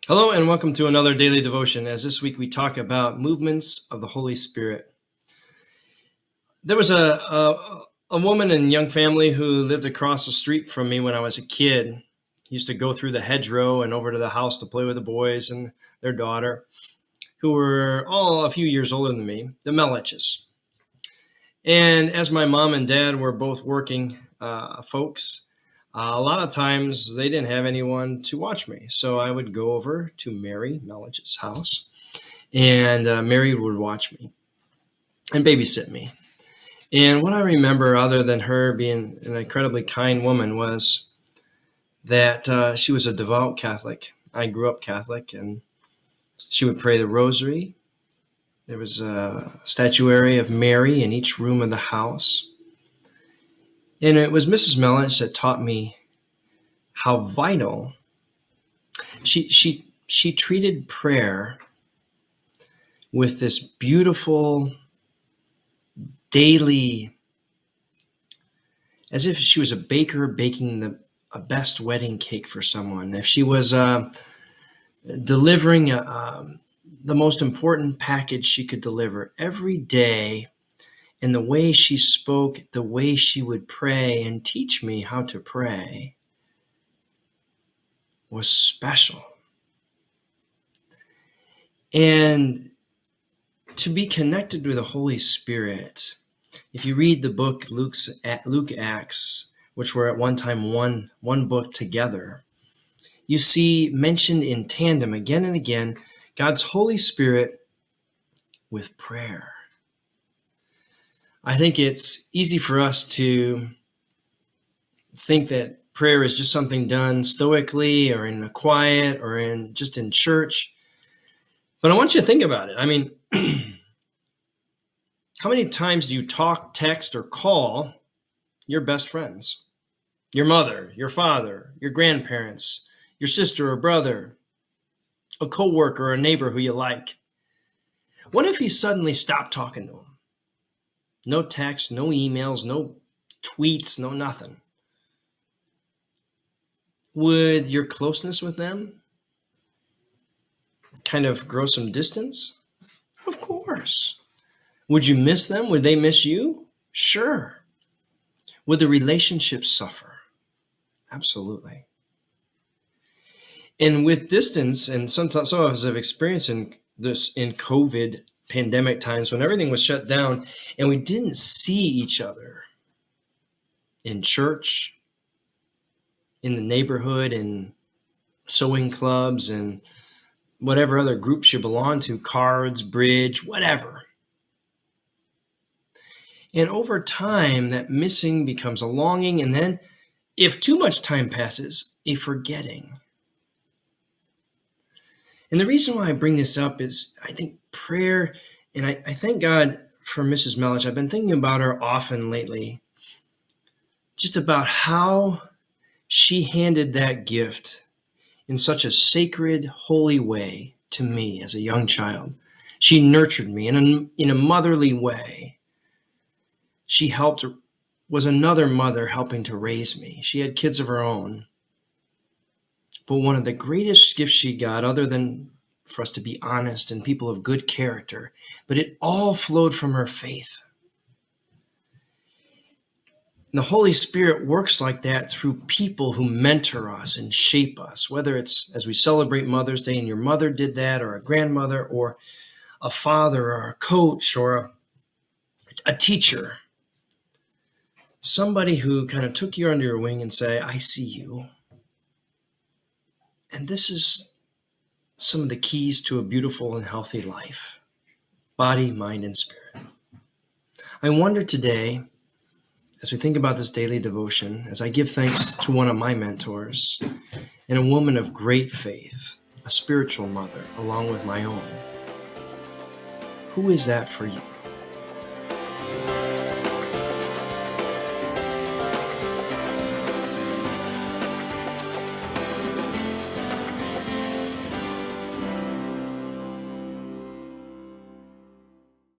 Hello and welcome to another daily devotion. As this week we talk about movements of the Holy Spirit. There was a woman and young family who lived across the street from me when I was a kid. Used to go through the hedgerow and over to the house to play with the boys and their daughter, who were all a few years older than me, the Meliches. And as my mom and dad were both working folks, a lot of times they didn't have anyone to watch me. So I would go over to Mary Melich's house, and Mary would watch me and babysit me. And what I remember, other than her being an incredibly kind woman, was that she was a devout Catholic. I grew up Catholic, and she would pray the rosary. There was a statuary of Mary in each room of the house. And it was Mrs. Melich that taught me how vital she treated prayer with this beautiful daily, as if she was a baker baking a best wedding cake for someone. If she was delivering the most important package she could deliver every day, and the way she spoke, the way she would pray and teach me how to pray was special. And to be connected with the Holy Spirit, if you read the book Luke Acts, which were at one time one book together, you see mentioned in tandem again and again God's Holy Spirit with prayer. I think it's easy for us to think that prayer is just something done stoically or in a quiet or just in church. But I want you to think about it. I mean, how many times do you talk, text, or call your best friends? Your mother, your father, your grandparents, your sister or brother, a coworker or a neighbor who you like. What if you suddenly stopped talking to them? No texts, no emails, no tweets, no nothing. Would your closeness with them kind of grow some distance? Of course. Would you miss them? Would they miss you? Sure. Would the relationship suffer? Absolutely. And with distance, and some of us have experienced this in COVID pandemic times when everything was shut down and we didn't see each other in church, in the neighborhood, in sewing clubs, and whatever other groups you belong to, cards, bridge, whatever. And over time, that missing becomes a longing, and then, if too much time passes, a forgetting. And the reason why I bring this up is I think prayer, and I thank God for Mrs. Melich. I've been thinking about her often lately, just about how she handed that gift in such a sacred, holy way to me as a young child. She nurtured me in a motherly way. She was another mother helping to raise me. She had kids of her own. But one of the greatest gifts she got, other than for us to be honest and people of good character, but it all flowed from her faith. And the Holy Spirit works like that through people who mentor us and shape us, whether it's as we celebrate Mother's Day and your mother did that, or a grandmother, or a father, or a coach, or a teacher. Somebody who kind of took you under your wing and say, I see you. And this is some of the keys to a beautiful and healthy life. Body, mind, and spirit. I wonder today, as we think about this daily devotion, as I give thanks to one of my mentors and a woman of great faith, a spiritual mother, along with my own, who is that for you?